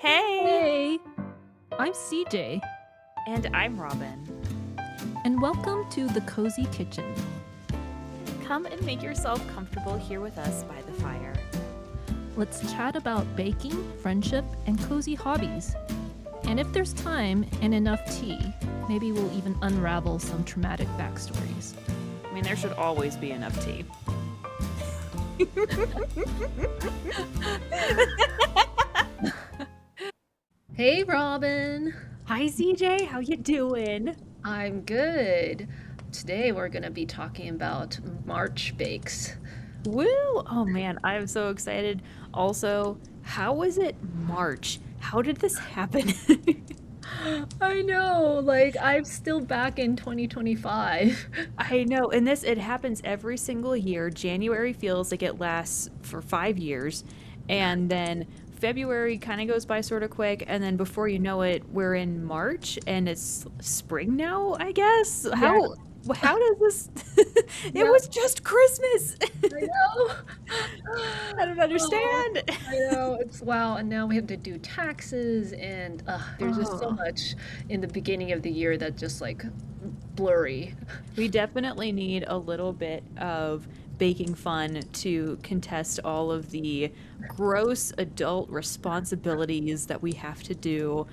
Hey! Hey, I'm CJ, And I'm Robin. and welcome to the Cozy Kitchen. Come and make yourself comfortable here with us by the fire. Let's chat about baking, friendship, and cozy hobbies. And if there's time and enough tea, maybe we'll even unravel some traumatic backstories. I mean, there should always be enough tea. Hey, Robin. Hi, CJ. How you doing? I'm good. Today we're going to be talking about March bakes. Woo! Oh man, I'm so excited. Also, how was it March? How did this happen? I know, like I'm still back in 2025. I know, and it happens every single year. January feels like it lasts for 5 years, and then February kind of goes by sort of quick, and then before you know it, we're in March, and it's spring now, I guess. Yeah, How does this? It yeah, was just Christmas. I know. I don't Oh, understand. I know. It's wow. And now we have to do taxes, and there's just so Oh. much in the beginning of the year that just like blurry. We definitely need a little bit of baking fun to contest all of the gross adult responsibilities that we have to do.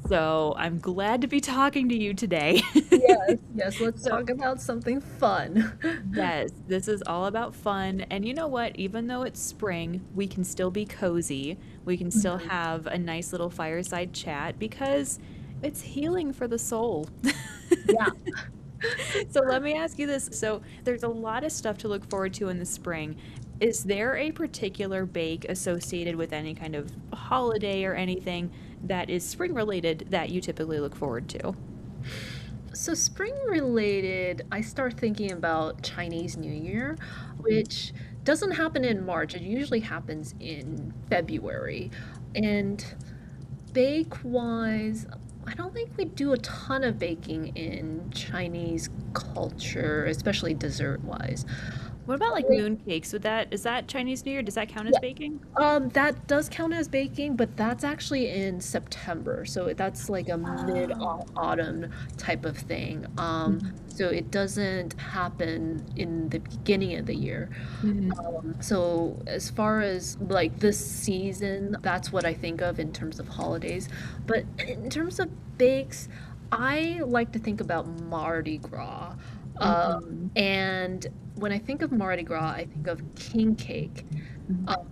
So I'm glad to be talking to you today. Yes, yes. Let's So, talk about something fun. yes, this is all about fun. And you know what? Even though it's spring, we can still be cozy. We can still Mhm. have a nice little fireside chat because it's healing for the soul. Yeah. So let me ask you this. So there's a lot of stuff to look forward to in the spring. Is there a particular bake associated with any kind of holiday or anything that is spring related that you typically look forward to? So spring related, I start thinking about Chinese New Year, which doesn't happen in March. It usually happens in February. And bake wise, I don't think we do a ton of baking in Chinese culture, especially dessert wise. What about like moon cakes? Is that Chinese New Year? Does that count as Yeah, baking? that does count as baking, but that's actually in September. So that's like a Oh. mid-autumn type of thing. So it doesn't happen in the beginning of the year. Hmm. So as far as like this season, that's what I think of in terms of holidays. But in terms of bakes, I like to think about Mardi Gras. Hmm. And when I think of Mardi Gras, I think of king cake.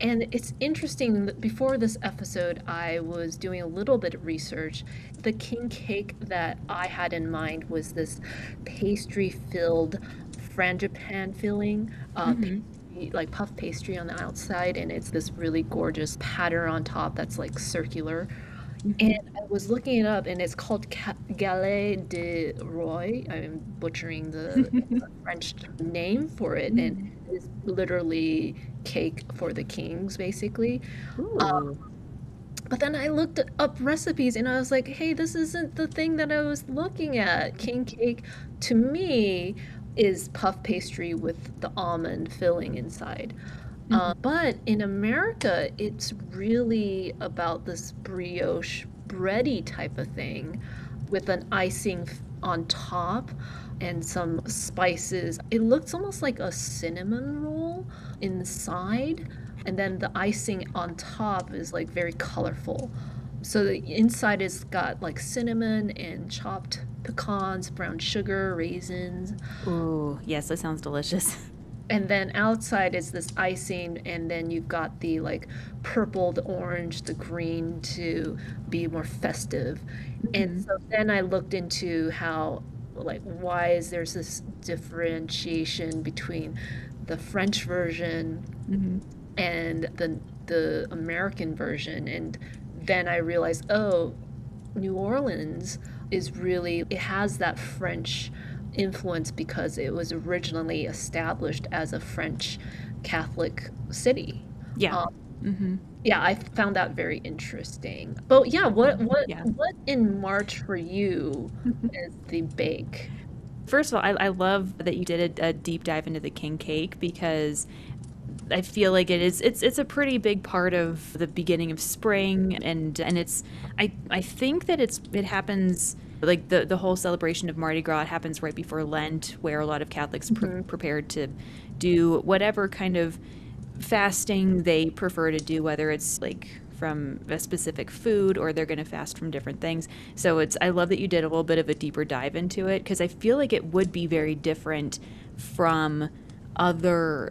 And it's interesting that before this episode, I was doing a little bit of research. The king cake that I had in mind was this pastry-filled frangipan filling, Hmm. pastry, like puff pastry on the outside, and it's this really gorgeous pattern on top that's like circular. And Hmm. I was looking it up, and it's called Galette de Roi. I'm butchering the French name for it, and Hmm. it's literally cake for the kings, basically. Ooh. But then I looked up recipes, and I was like, hey, this isn't the thing that I was looking at. King cake, to me, is puff pastry with the almond filling inside. Hmm. But in America, it's really about this brioche bready type of thing with an icing on top and some spices. It looks almost like a cinnamon roll inside, and then the icing on top is like very colorful. So the inside is got like cinnamon and chopped pecans, brown sugar, raisins, Ooh, yes, that sounds delicious. and then outside is this icing, and then you've got the like purple, the orange, the green to be more festive. And Hmm. so then I looked into how, like, why is there's this differentiation between the French version Hmm. and the American version. And then I realized, oh, New Orleans is really, it has that French influence because it was originally established as a French Catholic city. Yeah. Um, Hmm. yeah, I found that very interesting. But yeah, Yeah. what in March for you is the bake? First of all, I love that you did a deep dive into the king cake because I feel like it's a pretty big part of the beginning of spring, and it's I think that it happens like the whole celebration of Mardi Gras happens right before Lent, where a lot of Catholics Hmm. prepared to do whatever kind of fasting they prefer to do, whether it's like from a specific food or they're going to fast from different things. So it's I love that you did a little bit of a deeper dive into it, because I feel like it would be very different from other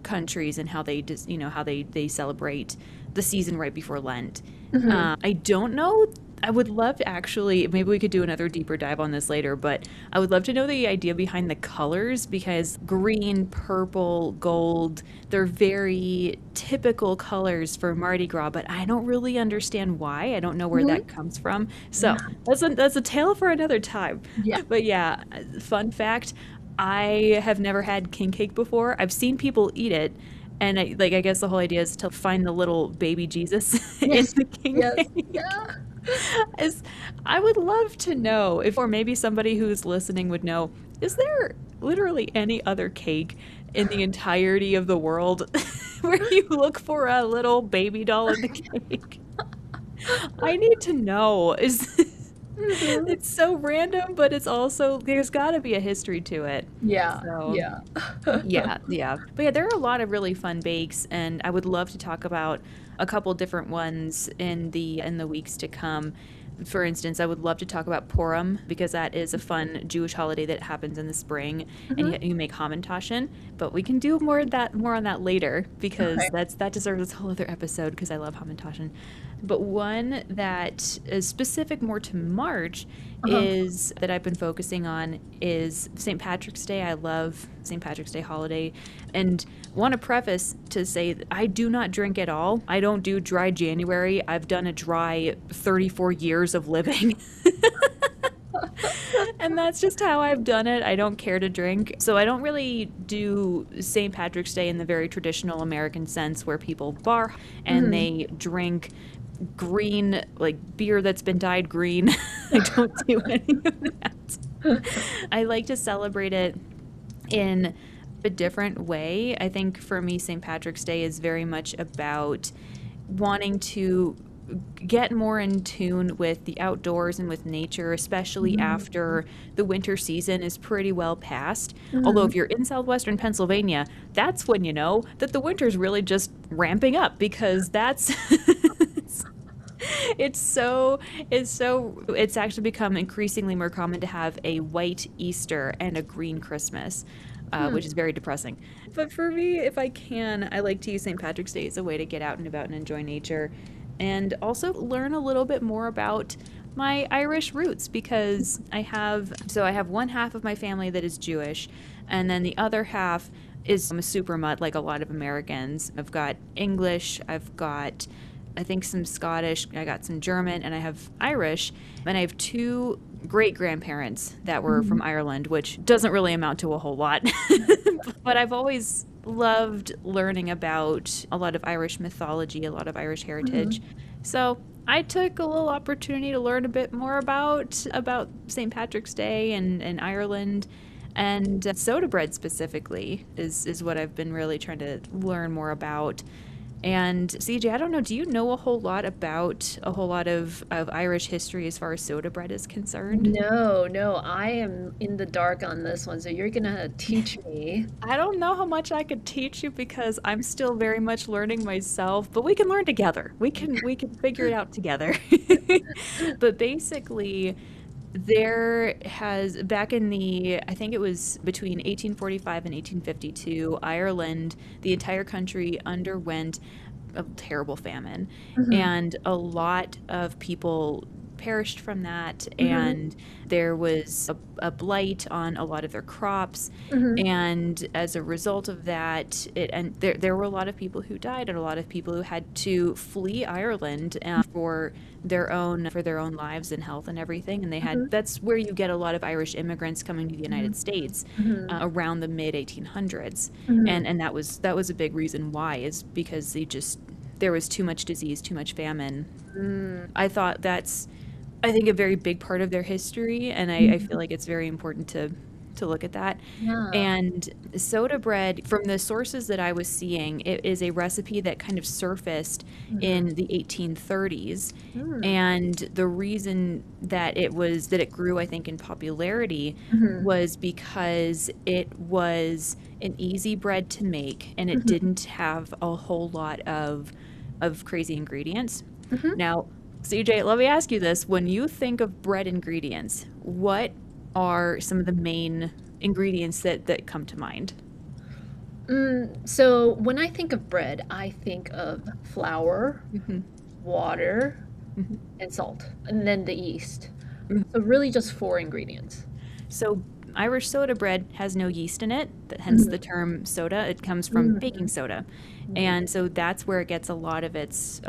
countries and how they just how they celebrate the season right before Lent. Hmm. I don't know. I would love to actually, maybe we could do another deeper dive on this later, but I would love to know the idea behind the colors, because green, purple, gold, they're very typical colors for Mardi Gras, but I don't really understand why. I don't know where Hmm. that comes from. So Yeah. that's a tale for another time. Yeah. But yeah, fun fact, I have never had king cake before. I've seen people eat it, and I guess the whole idea is to find the little baby Jesus in Yes. the king Yes. cake. Yeah. Is I would love to know if, or maybe somebody who's listening would know, is there literally any other cake in the entirety of the world where you look for a little baby doll in the cake? I need to know. Is Hmm. it's so random, but it's also there's got to be a history to it. Yeah. So, Yeah. yeah, yeah. But yeah, there are a lot of really fun bakes, and I would love to talk about a couple different ones in the weeks to come. For instance, I would love to talk about Purim, because that is a fun Jewish holiday that happens in the spring, and Hmm. you make hamantaschen. But we can do more on that later, because Okay. that deserves a whole other episode, because I love hamantaschen. But one that is specific more to March Uh-huh. is that I've been focusing on is St. Patrick's Day. I love St. Patrick's Day holiday, and want to preface to say that I do not drink at all. I don't do dry January. I've done a dry 34 years of living. And that's just how I've done it. I don't care to drink. So I don't really do St. Patrick's Day in the very traditional American sense, where people bar and Hmm. they drink green, like beer that's been dyed green. I don't do any of that. I like to celebrate it in a different way. I think for me, St. Patrick's Day is very much about wanting to get more in tune with the outdoors and with nature, especially Hmm. after the winter season is pretty well past. Although, Hmm. if you're in southwestern Pennsylvania, that's when you know that the winter's really just ramping up, because that's. It's so it's actually become increasingly more common to have a white Easter and a green Christmas, which is Hmm. very depressing. But for me, if I can, I like to use St. Patrick's Day as a way to get out and about and enjoy nature, and also learn a little bit more about my Irish roots, because I have one half of my family that is Jewish, and then the other half is I'm a super mutt like a lot of Americans. I've got English, I've got I think some Scottish, I got some German, and I have Irish. And I have two great grandparents that were Hmm. from Ireland, which doesn't really amount to a whole lot. But I've always loved learning about a lot of Irish mythology, a lot of Irish heritage. Hmm. So I took a little opportunity to learn a bit more about St. Patrick's Day and Ireland. And soda bread specifically is what I've been really trying to learn more about. And CJ, I don't know, do you know a whole lot about a whole lot of Irish history as far as soda bread is concerned? No, no, I am in the dark on this one, so you're gonna teach me. I don't know how much I could teach you, because I'm still very much learning myself, but we can learn together. We can figure it out together. But basically, there has back in the I think it was between 1845 and 1852, Ireland, the entire country underwent a terrible famine, Hmm. and a lot of people perished from that, Hmm. and there was a blight on a lot of their crops, Hmm. and as a result of that there were a lot of people who died, and a lot of people who had to flee Ireland for their own lives and health and everything. And Hmm. that's where you get a lot of Irish immigrants coming to the United States Hmm. around the mid 1800s. Hmm. And that was a big reason why, is because there was too much disease, too much famine. Hmm. I thought that's I think a very big part of their history, and I feel Hmm. like it's very important to to look at that. Yeah. And soda bread, from the sources that I was seeing, it is a recipe that kind of surfaced Mm-hmm. in the 1830s. Mm. And the reason that it grew, I think, in popularity Mm-hmm. was because it was an easy bread to make and it Mm-hmm. didn't have a whole lot of crazy ingredients. Mm-hmm. Now, CJ, let me ask you this. When you think of bread ingredients, what are some of the main ingredients that come to mind? So when I think of bread, I think of flour, Hmm. water, Hmm. and salt, and then the yeast. Hmm. So really just four ingredients. So Irish soda bread has no yeast in it, hence the Mm-hmm. term soda. It comes from baking Mm-hmm. soda. Mm-hmm. And so that's where it gets that's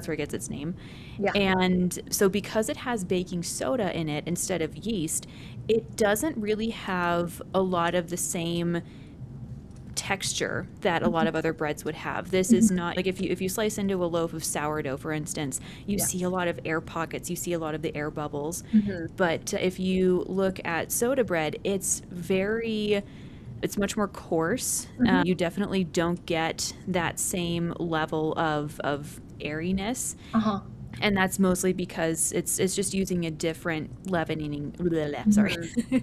where it gets its name. Yeah. And so because it has baking soda in it instead of yeast, it doesn't really have a lot of the same texture that a lot of other breads would have. This is Mm-hmm. not like if you slice into a loaf of sourdough, for instance, you Yeah. see a lot of air pockets, you see a lot of the air bubbles. Mm-hmm. But if you look at soda bread, it's much more coarse. Mm-hmm. You definitely don't get that same level of airiness, Uh-huh. and that's mostly because it's just using a different leavening sorry. Mm-hmm.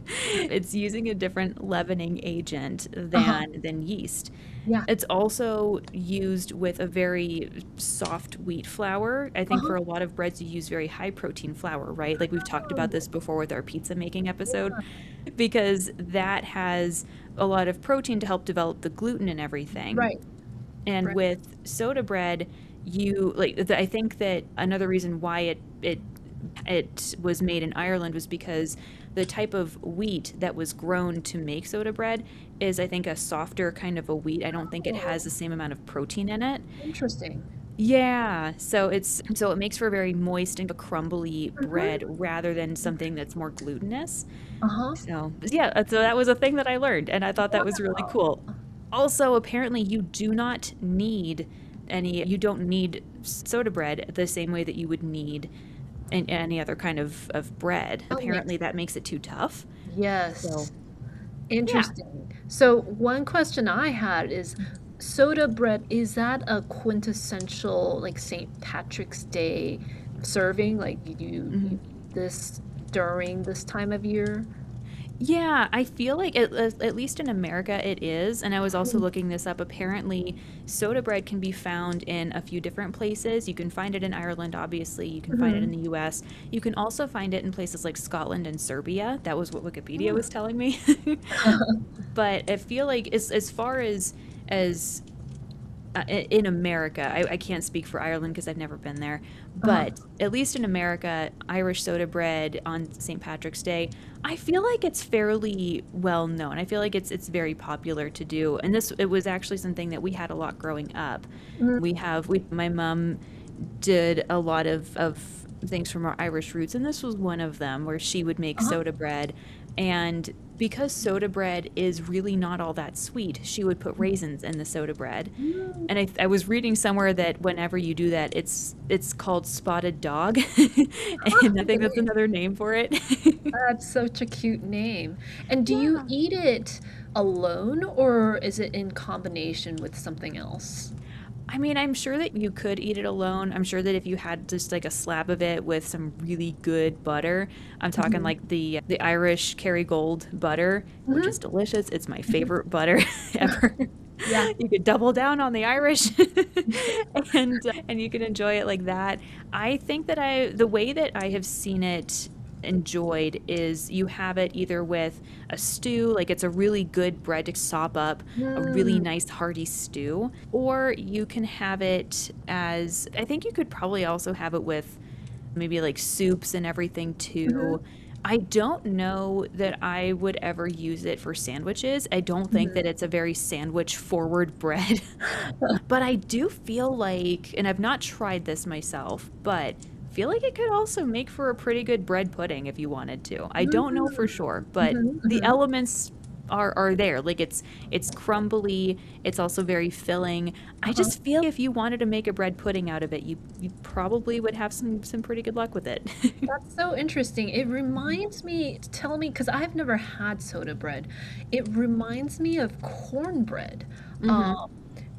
It's using a different leavening agent Uh-huh. than yeast. Yeah. It's also used with a very soft wheat flour. I think Uh-huh. for a lot of breads you use very high protein flour, right? Like we've talked about Oh, this before with our pizza making episode, yeah. because that has a lot of protein to help develop the gluten and everything. Right. And Right. with soda bread, I think that another reason why it was made in Ireland was because the type of wheat that was grown to make soda bread is, I think, a softer kind of a wheat. I don't think it has Oh, the same amount of protein in it. interesting. Yeah, so it makes for a very moist and crumbly bread Mm-hmm. rather than something that's more glutinous. Uh-huh. So, yeah, so that was a thing that I learned, and I thought that was really Wow. cool. Also, apparently, you don't need soda bread the same way that you would need any other kind of bread. That makes Apparently, that sense. makes it too tough. So, Yes. yeah. Interesting. So one question I had is soda bread, is that a quintessential like St. Patrick's Day serving? Like you Mhm. eat this during this time of year? Yeah, I feel like at least in America it is. And I was also Mm. looking this up. Apparently, soda bread can be found in a few different places. You can find it in Ireland, obviously. You can find it in Mhm. the US. You can also find it in places like Scotland and Serbia. That was what Wikipedia Mm. was telling me. But I feel like as far as in America, I can't speak for Ireland because I've never been there, Uh-huh. but at least in America, Irish soda bread on St. Patrick's Day, I feel like it's fairly well known. I feel like it's very popular to do, and this it was actually something that we had a lot growing up. Mm. We my mom did a lot of things from our Irish roots, and this was one of them where she would make Uh-huh. soda bread. And because soda bread is really not all that sweet, she would put raisins in the soda bread. Mm. And I was reading somewhere that whenever you do that, it's called spotted dog, Huh, and I think that's really? another name for it. That's such a cute name. And do you Yeah. eat it alone or is it in combination with something else? I mean, I'm sure that you could eat it alone. I'm sure that if you had just like a slab of it with some really good butter, I'm talking Mhm. like the Irish Kerrygold butter, which is Mhm. delicious. It's my Mhm. favorite butter ever. Yeah. You could double down on the Irish and you can enjoy it like that. I think that the way that I have seen it enjoyed is you have it either with a stew, like it's a really good bread to sop up a really Mm. nice hearty stew, or you can have it as, I think you could probably also have it with maybe like soups and everything Mhm. too. I don't know that I would ever use it for sandwiches. I don't think that Mhm. it's a very sandwich forward bread. But I do feel like, and I've not tried this myself, but feel like it could also make for a pretty good bread pudding if you wanted to. I don't know for Mm. sure, but Mhm. the Mhm. elements are there. Like it's crumbly, it's also very filling. I Uh-huh. just feel if you wanted to make a bread pudding out of it, you probably would have some pretty good luck with it. That's so interesting. It reminds me, tell me, because I've never had soda bread. It reminds me of cornbread. Hmm. Um,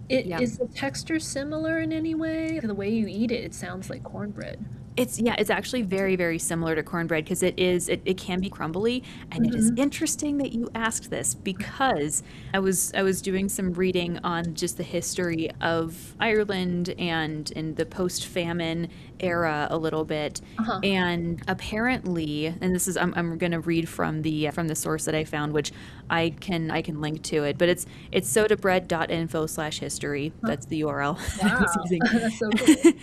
it Yeah. is the texture similar in any way? The way you eat it, it sounds like cornbread. It's actually very, very similar to cornbread because it can be crumbly. And it is Hmm. interesting that you asked this because I was doing some reading on just the history of Ireland and in the post-famine era a little bit. Uh-huh. And apparently, and this is I'm going to read from the source that I found, which I can link to it, but it's sodabread.info/history. Huh. That's the URL I was Wow. using. That's so cool.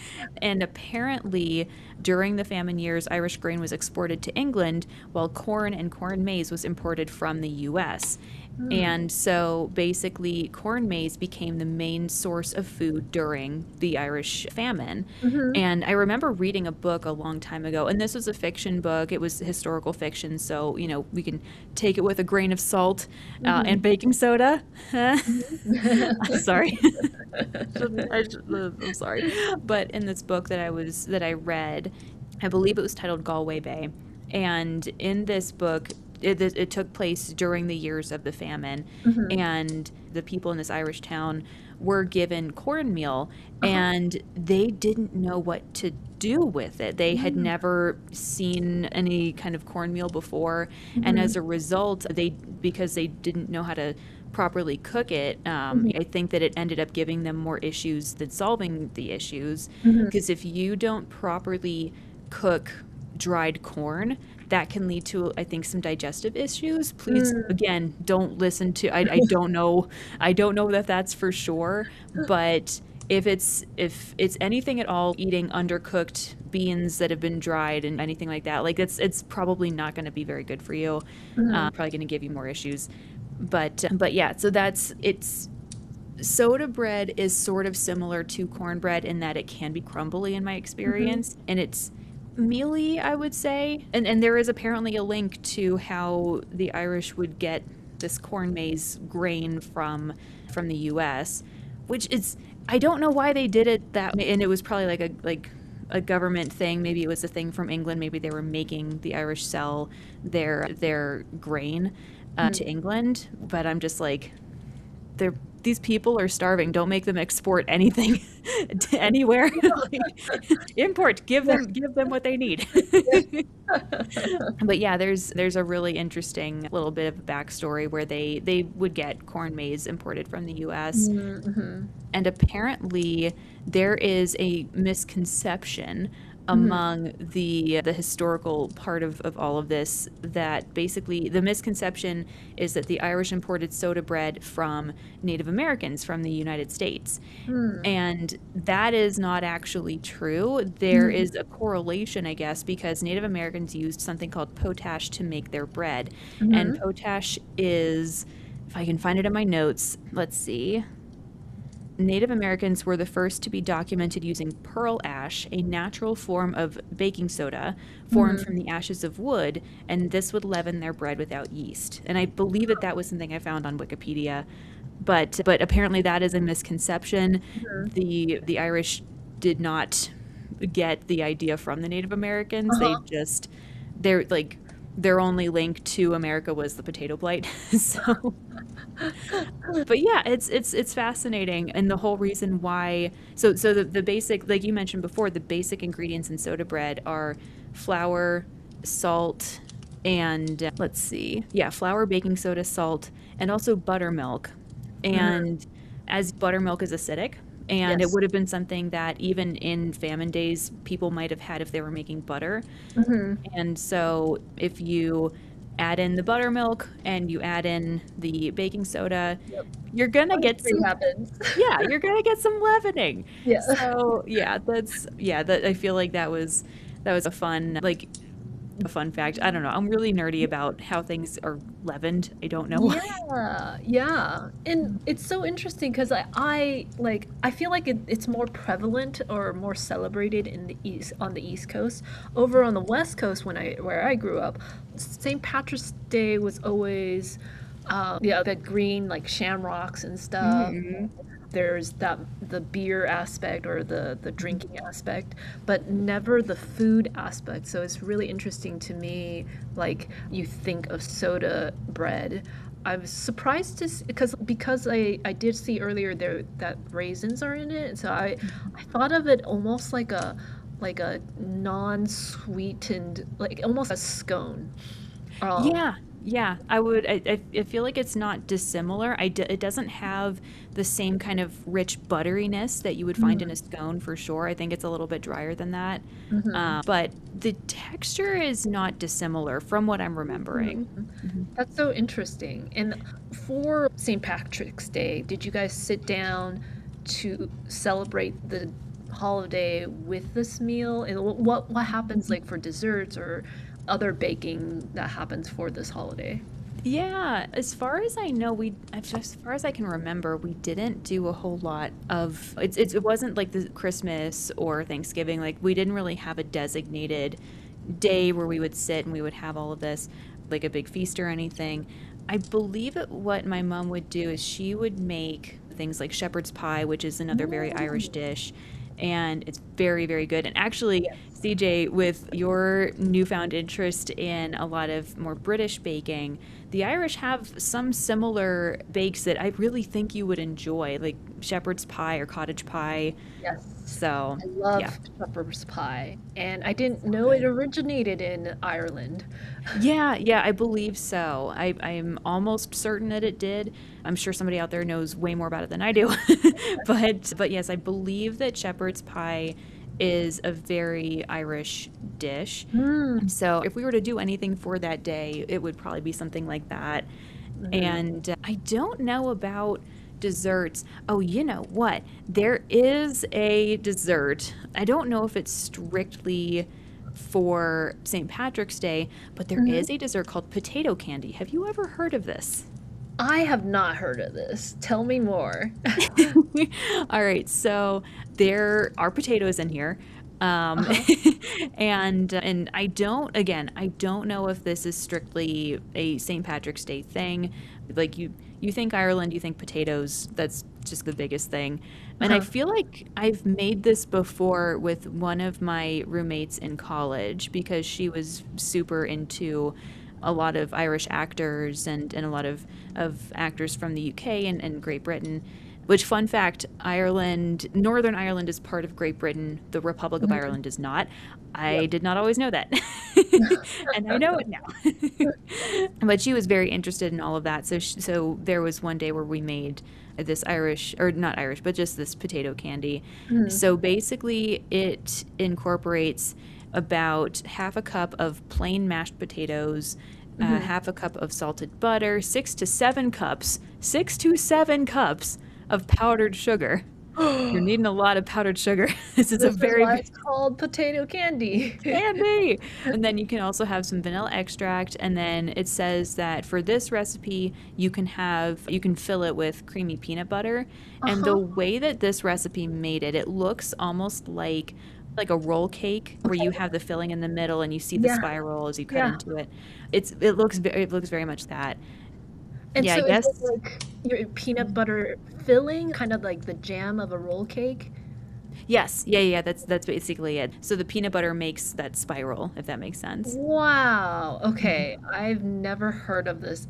And apparently, during the famine years, Irish grain was exported to England, while corn and corn maize was imported from the US. Hmm. And so basically, corn maize became the main source of food during the Irish famine. Hmm. And I remember reading a book a long time ago, and this was a fiction book. It was historical fiction, so, we can take it with a grain of salt Hmm. and baking soda. Hmm. Sorry. I'm sorry. But in this book that I read, I believe it was titled Galway Bay. And in this book, it took place during the years of the famine, Hmm. and the people in this Irish town were given cornmeal, Uh-huh. and they didn't know what to do with it. They had never seen any kind of cornmeal before, and Hmm. as a result, because they didn't know how to properly cook it, Hmm. I think that it ended up giving them more issues than solving the issues. Hmm. Because if you don't properly cook dried corn, that can lead to, I think, some digestive issues. Please, Hmm. again, don't listen to, I don't know, I don't know that that's for sure, but if it's anything at all, eating undercooked beans that have been dried and anything like that, like it's probably not going to be very good for you. Hmm. Probably going to give you more issues. But yeah, so it's soda bread is sort of similar to cornbread in that it can be crumbly in my Hmm. experience, and it's mealy, I would say. And there is apparently a link to how the Irish would get this corn maize grain from the US, which is, I don't know why they did it that way, and it was probably like a government thing. Maybe it was a thing from England. Maybe they were making the Irish sell their grain to England. But I'm just like, they're these people are starving. Don't make them export anything to anywhere. Like, import. Give them what they need. But yeah, there's a really interesting little bit of backstory where they would get corn maize imported from the U.S. Hmm. And apparently, there is a misconception Hmm. among the historical part of all of this, that basically the misconception is that the Irish imported soda bread from Native Americans from the United States. Hmm. And that is not actually true. There Hmm. is a correlation, I guess, because Native Americans used something called potash to make their bread. And Hmm. potash is, if I can find it in my notes, let's see. Native Americans were the first to be documented using pearl ash, a natural form of baking soda formed Hmm. from the ashes of wood, and this would leaven their bread without yeast. And I believe that that was something I found on Wikipedia, but apparently that is a misconception. Hmm. The Irish did not get the idea from the Native Americans. They Uh-huh. just they're like their only link to America was the potato blight. So but yeah, it's fascinating, and the whole reason why. So the basic, like you mentioned before, the basic ingredients in soda bread are flour, salt, and let's see, yeah, flour, baking soda, salt, and also buttermilk. Hmm. And as buttermilk is acidic, and it Yes. would have been something that even in famine days people might have had if they were making butter. Hmm. And so if you add in the buttermilk and you add in the baking soda, Yep. you're gonna get Chemistry some, happens. yeah, you're gonna get some leavening. Yeah. So yeah, that I feel like that was a fun, like, a fun fact. I don't know. I'm really nerdy about how things are leavened. I don't know why. Yeah, yeah. And it's so interesting because I like I feel like it's more prevalent or more celebrated in the east on the East Coast. Over on the West Coast when I where I grew up, St. Patrick's Day was always Yeah, the green like shamrocks and stuff. Mm-hmm. There's that the beer aspect or the Mm-hmm. drinking aspect, but never the food aspect. So it's really interesting to me, like you think of soda bread. I was surprised to because I did see earlier there that raisins are in it, so I thought of it almost like a non-sweetened, like almost a scone. Um, Yeah, yeah, I would. I feel like it's not dissimilar. It doesn't have the same kind of rich butteriness that you would find in a scone for sure. I think it's a little bit drier than that. mhm. But the texture is not dissimilar from what I'm remembering. Mhm. Mhm. That's so interesting. And for St. Patrick's Day, did you guys sit down to celebrate the holiday with this meal? And what happens like for desserts or other baking that happens for this holiday? Yeah, as far as I know, as far as I can remember, we didn't do a whole lot of it wasn't like the Christmas or Thanksgiving. Like we didn't really have a designated day where we would sit and we would have all of this, like a big feast or anything. I believe what my mom would do is she would make things like shepherd's pie, which is another very Irish Mm. dish, and it's very, very good. And actually, Yes. CJ, with your newfound interest in a lot of more British baking, the Irish have some similar bakes that I really think you would enjoy, like shepherd's pie or cottage pie. Yes. So, I yeah. love shepherd's pie, and I didn't So know it good. originated in Ireland. Yeah, yeah, I believe so. I'm almost certain that it did. I'm sure somebody out there knows way more about it than I do. But yes, I believe that shepherd's pie is a very Irish dish. Mm. So if we were to do anything for that day, it would probably be something like that. Mhm. And I don't know about desserts. Oh, you know what? There is a dessert. I don't know if it's strictly for St. Patrick's Day, but there Mhm. is a dessert called potato candy. Have you ever heard of this? I have not heard of this. Tell me more. All right, so there are potatoes in here. Um, Uh-huh. and I don't know if this is strictly a St. Patrick's Day thing. Like you think Ireland, you think potatoes, that's just the biggest thing. And I Uh-huh. feel like I've made this before with one of my roommates in college because she was super into a lot of Irish actors and a lot of actors from the UK and Great Britain. Which, fun fact, Northern Ireland is part of Great Britain. The Republic of Mhm. Ireland is not. I Yep. did not always know that. And I know it now. But she was very interested in all of that. So there was one day where we made this Irish, or not Irish, but just this potato candy. Mhm. So basically, it incorporates about half a cup of plain mashed potatoes, Mhm. half a cup of salted butter, 6 to 7 cups of powdered sugar. You're needing a lot of powdered sugar. This is a This is very why it's called potato candy. candy. And then you can also have some vanilla extract. And then it says that for this recipe, you can fill it with creamy peanut butter. And the Uh-huh. way that this recipe made it, it looks almost like a roll cake where you Okay. have the filling in the middle and you see the Yeah. spiral as you cut Yeah. into it. It looks very much that. And Yeah, I so is it guess. like your peanut butter filling, kind of like the jam of a roll cake? Yes. Yeah, yeah, that's basically it. So the peanut butter makes that spiral, if that makes sense. Wow. Mhm. Okay. I've never heard of this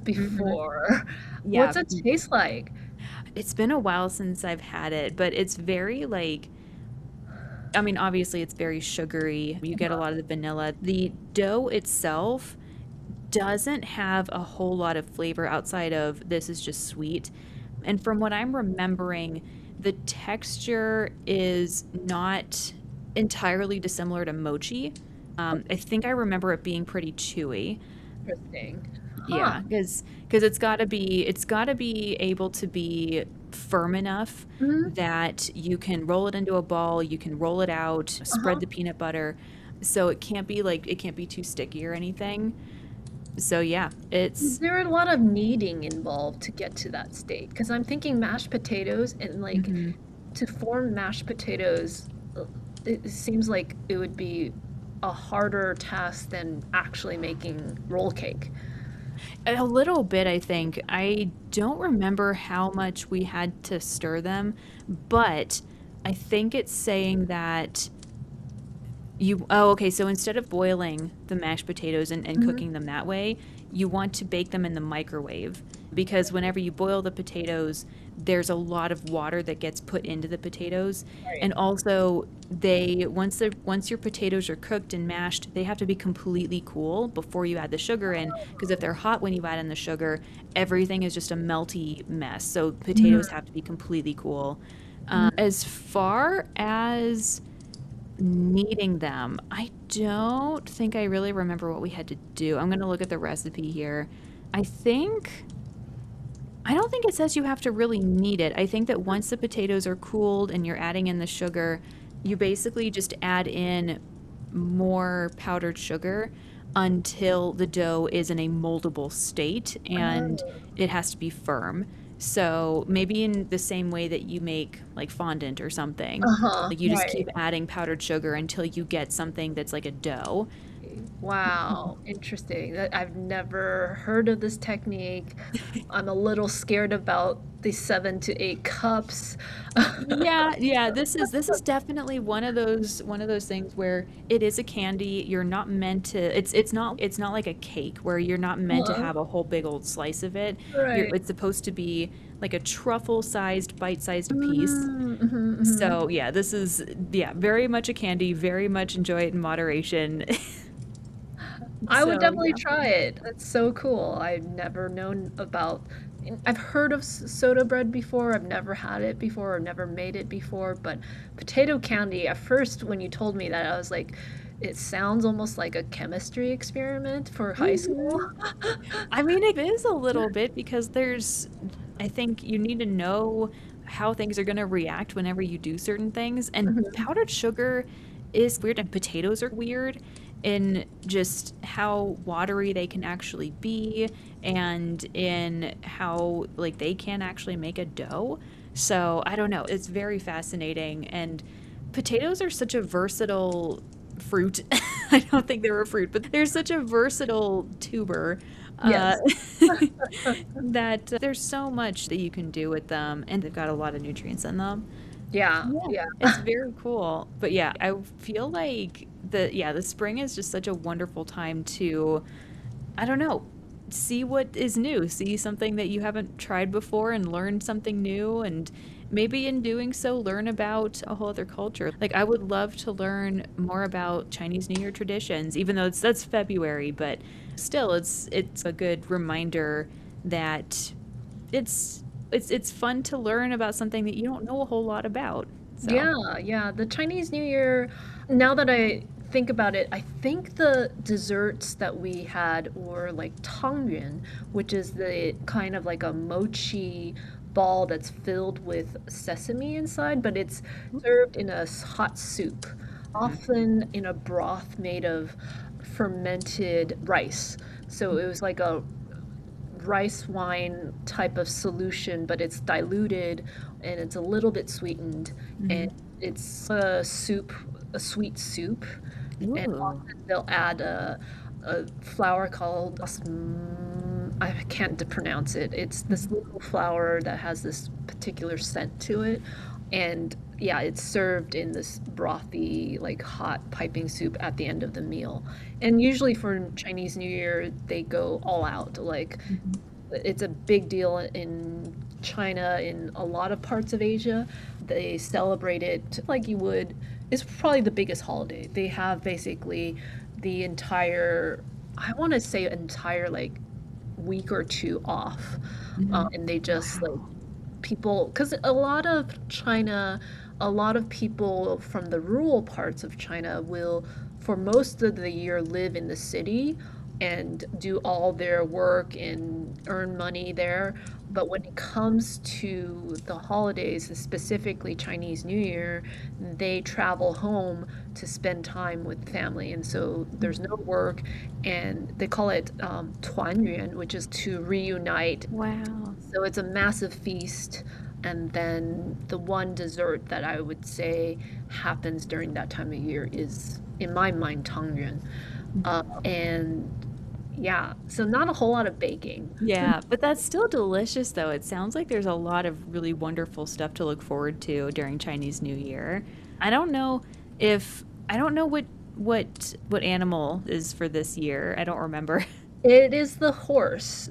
Mhm. before. Yeah. What's it taste like? It's been a while since I've had it, but it's very I mean, obviously it's very sugary. You get a lot of the vanilla. The dough itself doesn't have a whole lot of flavor outside of this is just sweet. And from what I'm remembering, the texture is not entirely dissimilar to mochi. I think I remember it being pretty chewy. Interesting. Huh. Yeah, because it's gotta be able to be firm enough Mhm. that you can roll it into a ball, you can roll it out, spread Uh-huh. the peanut butter, so it can't be too sticky or anything. So yeah, Is it's there a lot of kneading involved to get to that state? Because I'm thinking mashed potatoes and like mhm. to form mashed potatoes, it seems like it would be a harder task than actually making roll cake. A little bit, I think. I don't remember how much we had to stir them, but I think it's saying that oh, okay, so instead of boiling the mashed potatoes and Mhm. cooking them that way, you want to bake them in the microwave because whenever you boil the potatoes, there's a lot of water that gets put into the potatoes. Right. And also once your potatoes are cooked and mashed, they have to be completely cool before you add the sugar in because if they're hot when you add in the sugar, everything is just a melty mess. So potatoes Mm, have to be completely cool. mm. As far as kneading them, I don't think I really remember what we had to do. I'm gonna look at the recipe here. I think I don't think it says you have to really knead it. I think that once the potatoes are cooled and you're adding in the sugar, you basically just add in more powdered sugar until the dough is in a moldable state and Oh. it has to be firm. So maybe in the same way that you make like fondant or something, Uh-huh. like you just Right. keep adding powdered sugar until you get something that's like a dough. Wow, interesting. I've never heard of this technique. I'm a little scared about the 7 to 8 cups. Yeah, yeah, this is definitely one of those things where it is a candy. You're not meant to it's not like a cake where you're not meant to Uh-huh. have a whole big old slice of it. Right. It's supposed to be like a truffle-sized, bite-sized piece. Mm, mhm, mhm. So, yeah, this is yeah, very much a candy, very much enjoy it in moderation. I would So, definitely yeah. try it. That's so cool. I've never known about. I've heard of soda bread before. I've never had it before or never made it before. But potato candy, at first, when you told me that, I was like, it sounds almost like a chemistry experiment for high school. Mhm. I mean, it is a little bit because I think you need to know how things are going to react whenever you do certain things. And Mhm. powdered sugar is weird, and potatoes are weird in just how watery they can actually be and in how, like, they can actually make a dough. So I don't know. It's very fascinating. And potatoes are such a versatile fruit. I don't think they're a fruit, but they're such a versatile tuber uh, Yes. that there's so much that you can do with them, and they've got a lot of nutrients in them. Yeah, Yeah, yeah. it's very cool. But yeah, I feel like the spring is just such a wonderful time to, I don't know, see what is new, see something that you haven't tried before and learn something new and maybe in doing so learn about a whole other culture. Like I would love to learn more about Chinese New Year traditions, even though that's February, but still it's a good reminder that it's fun to learn about something that you don't know a whole lot about. So, Yeah, yeah. The Chinese New Year, now that I think about it, I think the desserts that we had were like tangyuan, which is the kind of like a mochi ball that's filled with sesame inside, but it's served in a hot soup, mhm. often in a broth made of fermented rice. So it was like a rice wine type of solution, but it's diluted and it's a little bit sweetened, and Mhm. it's a soup, a sweet soup, and Ooh. often they'll add a flour called I can't pronounce it. It's this Mhm. little flour that has this particular scent to it, and yeah, it's served in this brothy, like hot piping soup at the end of the meal. And usually for Chinese New Year, they go all out. Like Mhm. it's a big deal in China, in a lot of parts of Asia. They celebrate it like you would. It's probably the biggest holiday. They have basically the entire, I want to say entire like week or two off. Mhm. And they just like Wow. people, because a lot of China, a lot of people from the rural parts of China will, for most of the year, live in the city and do all their work and earn money there. But when it comes to the holidays, and specifically Chinese New Year, they travel home to spend time with family. And so there's no work, and they call it 团圆, which is to reunite. Wow. So it's a massive feast. And then the one dessert that I would say happens during that time of year is, in my mind, tangyuan. Mhm. And Yeah, so not a whole lot of baking. Yeah, but that's still delicious though. It sounds like there's a lot of really wonderful stuff to look forward to during Chinese New Year. I don't know I don't know what animal is for this year. I don't remember. It is the horse.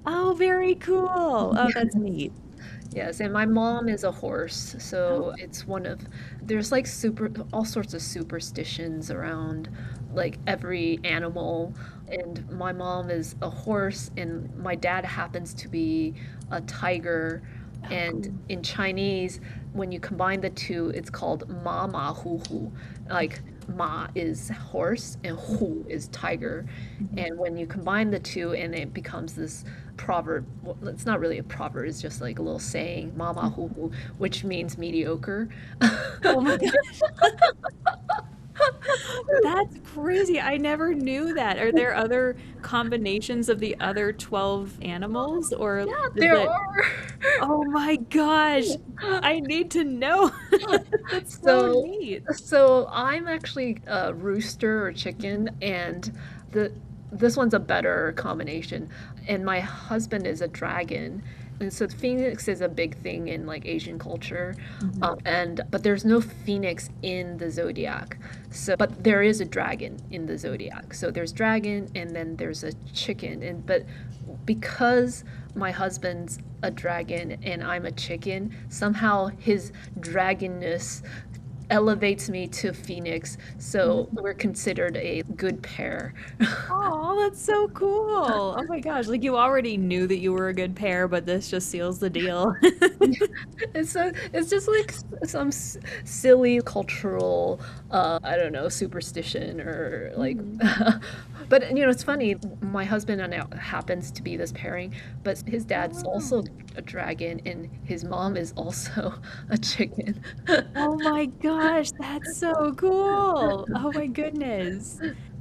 Oh, very cool. Oh, that's neat. Yes, and my mom is a horse, Oh, so it's one of there's like super all sorts of superstitions around like every animal. And my mom is a horse, and my dad happens to be a tiger. oh, And cool. in Chinese, when you combine the two, it's called ma ma hu hu. Like ma is horse and hu is tiger. Mhm. And when you combine the two, and it becomes this proverb. Well, it's not really a proverb, it's just like a little saying, mama hoo hoo, which means mediocre. Oh my gosh. That's crazy. I never knew that. Are there other combinations of the other 12 animals or Yeah, is there it are. Oh my gosh. I need to know. That's so So, neat. so I'm actually a rooster or chicken, and the this one's a better combination. And my husband is a dragon, and so the phoenix is a big thing in like Asian culture, Mhm. and but there's no phoenix in the zodiac. So, but there is a dragon in the zodiac. So there's dragon, and then there's a chicken, and but because my husband's a dragon and I'm a chicken, somehow his dragonness elevates me to Phoenix. So Mhm. we're considered a good pair. Oh, that's so cool. Oh my gosh, like you already knew that you were a good pair, but this just seals the deal. It's just like some silly cultural, I don't know, superstition or like. Mhm. But it's funny. My husband and I happens to be this pairing, but his dad's Oh. also a dragon, and his mom is also a chicken. Oh my gosh, that's so cool. Oh my goodness.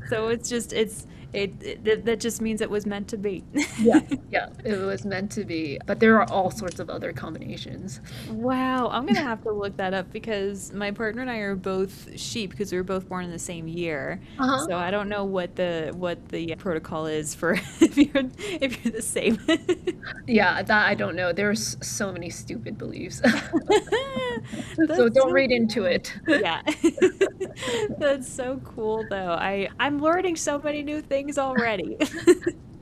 So it's just that just means it was meant to be. Yeah, yeah, it was meant to be. But there are all sorts of other combinations. Wow, I'm gonna have to look that up because my partner and I are both sheep because we were both born in the same year. Uh-huh. So I don't know what the protocol is for if you're the same. Yeah, that I don't know. There's so many stupid beliefs. So That's don't so read into cool. it. Yeah. That's so cool though. I'm learning so many new things already.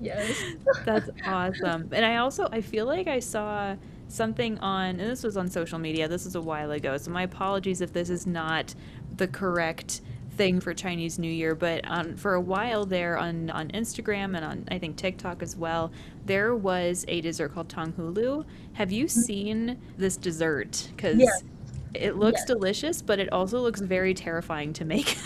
Yes. That's awesome. And I feel like I saw something on, and this was on social media. This was a while ago. So my apologies if this is not the correct thing for Chinese New Year, but for a while there on Instagram and on I think TikTok as well, there was a dessert called Tanghulu. Have you seen this dessert? Yes, Because it looks yes. delicious, but it also looks very terrifying to make.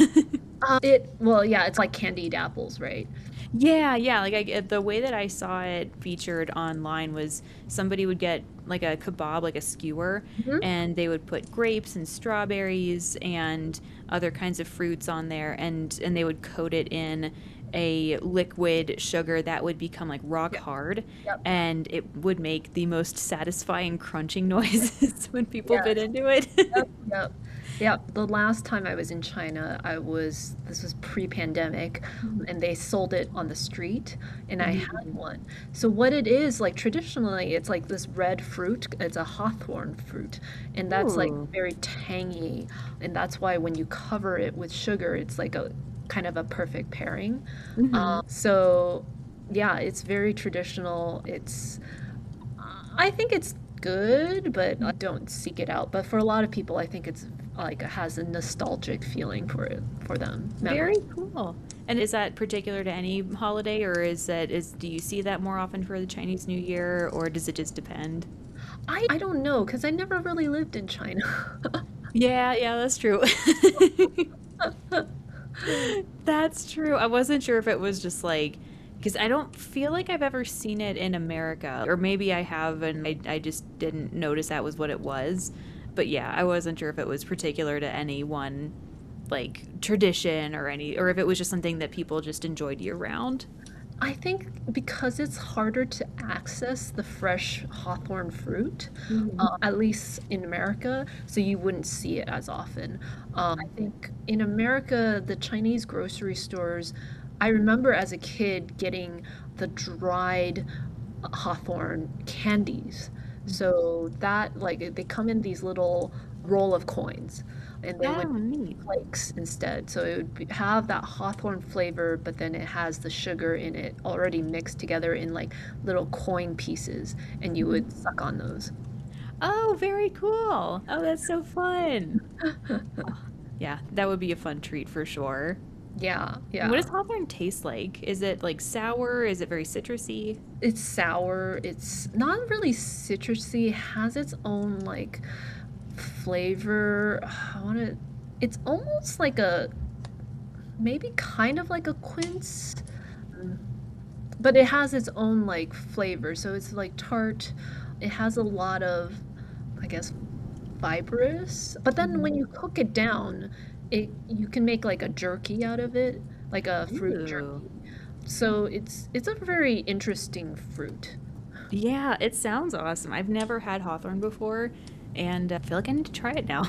Well, yeah, it's like candied apples, right? Yeah, yeah. The way that I saw it featured online was somebody would get like a kebab, like a skewer, Mhm. and they would put grapes and strawberries and other kinds of fruits on there, and they would coat it in a liquid sugar that would become like rock Yep, hard, yep, and it would make the most satisfying crunching noises when people bit yes. into it. Yep, yep. Yep. The last time I was in China, this was pre-pandemic, and they sold it on the street, and I had Mhm. one. So what it is, like traditionally, it's like this red fruit. It's a hawthorn fruit, and that's like Ooh. very tangy, and that's why when you cover it with sugar, it's like a kind of a perfect pairing. Hmm. So yeah, it's very traditional. I think it's good, but I don't seek it out. But for a lot of people, I think it's like it has a nostalgic feeling for them, memory. Very cool. And is that particular to any holiday, or do you see that more often for the Chinese New Year, or does it just depend? I don't know because I never really lived in China. Yeah, yeah, that's true. That's true. I wasn't sure if it was just like, because I don't feel like I've ever seen it in America, or maybe I have and I just didn't notice that was what it was. But yeah, I wasn't sure if it was particular to any one like tradition or if it was just something that people just enjoyed year round. I think because it's harder to access the fresh hawthorn fruit, Mhm. at least in America, so you wouldn't see it as often. I think in America, the Chinese grocery stores, I remember as a kid getting the dried hawthorn candies. So that, like, they come in these little roll of coins, and they would Oh, neat. flakes instead. So it would have that hawthorn flavor, but then it has the sugar in it already mixed together in like little coin pieces, and you Mhm. would suck on those. Oh, very cool. Oh, that's so fun. Oh, yeah, that would be a fun treat for sure. Yeah, What yeah. does hawthorn taste like? Is it like sour? Is it very citrusy? It's sour. It's not really citrusy. It has its own like flavor. I want to. It's almost like a maybe kind of like a quince, mm, but it has its own like flavor. So it's like tart. It has a lot of, I guess, fibrous. But then when Mhm. you cook it down, it you can make like a jerky out of it, like a fruit Ooh. jerky. So it's a very interesting fruit. Yeah, it sounds awesome. I've never had hawthorn before, and I feel like I need to try it now.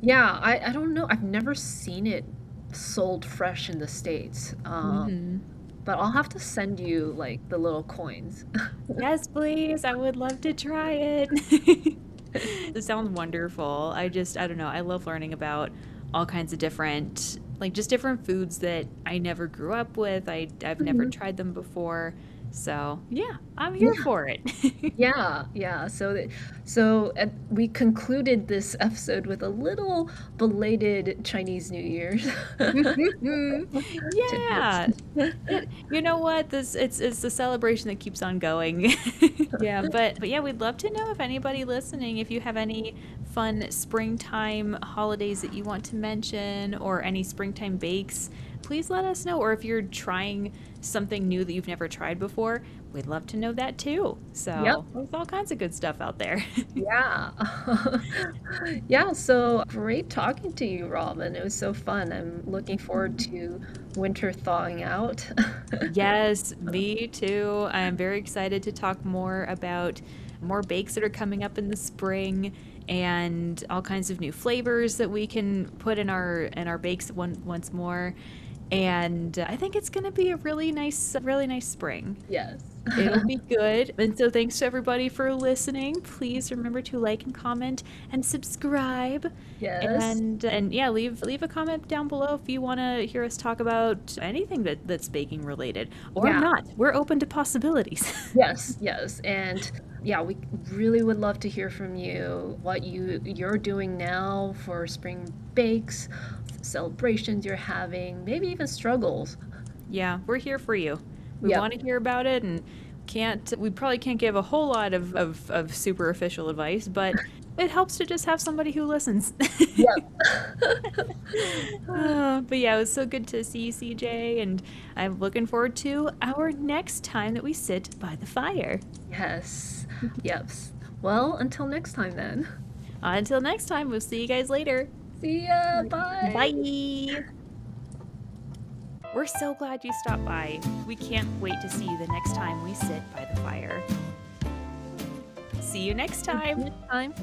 Yeah, I don't know. I've never seen it sold fresh in the States. Hmm. But I'll have to send you like the little coins. Yes, please. I would love to try it. It sounds wonderful. I don't know. I love learning about all kinds of different, like just different foods that I never grew up with. I've never Mhm. tried them before. So, yeah, I'm here Yeah. for it. Yeah, yeah. So we concluded this episode with a little belated Chinese New Year's tidbits. Yeah. You know what? It's the celebration that keeps on going. Yeah, but yeah, we'd love to know if anybody listening, if you have any fun springtime holidays that you want to mention or any springtime bakes, please let us know. Or if you're trying something new that you've never tried before, we'd love to know that too. Yep. So there's all kinds of good stuff out there. Yeah. Yeah, so great talking to you, Robin. It was so fun. I'm looking forward to winter thawing out. Yes, me too. I'm very excited to talk more about more bakes that are coming up in the spring and all kinds of new flavors that we can put in our bakes once more. And I think it's going to be a really nice spring. Yes. It'll be good. And so thanks to everybody for listening. Please remember to like and comment and subscribe. Yes. And yeah, leave a comment down below if you want to hear us talk about anything that's baking related or Yeah. not. We're open to possibilities. Yes, yes. And yeah, we really would love to hear from you what you're doing now for spring bakes, celebrations you're having, maybe even struggles. Yeah, we're here for you. We Yep. want to hear about it and we probably can't give a whole lot of super official advice, but it helps to just have somebody who listens. Yep. But yeah, it was so good to see you, CJ, and I'm looking forward to our next time that we sit by the fire. Yes. Yep. Well, until next time then. Until next time, we'll see you guys later. See ya. Bye. Bye. We're so glad you stopped by. We can't wait to see you the next time we sit by the fire. See you next time. Next time.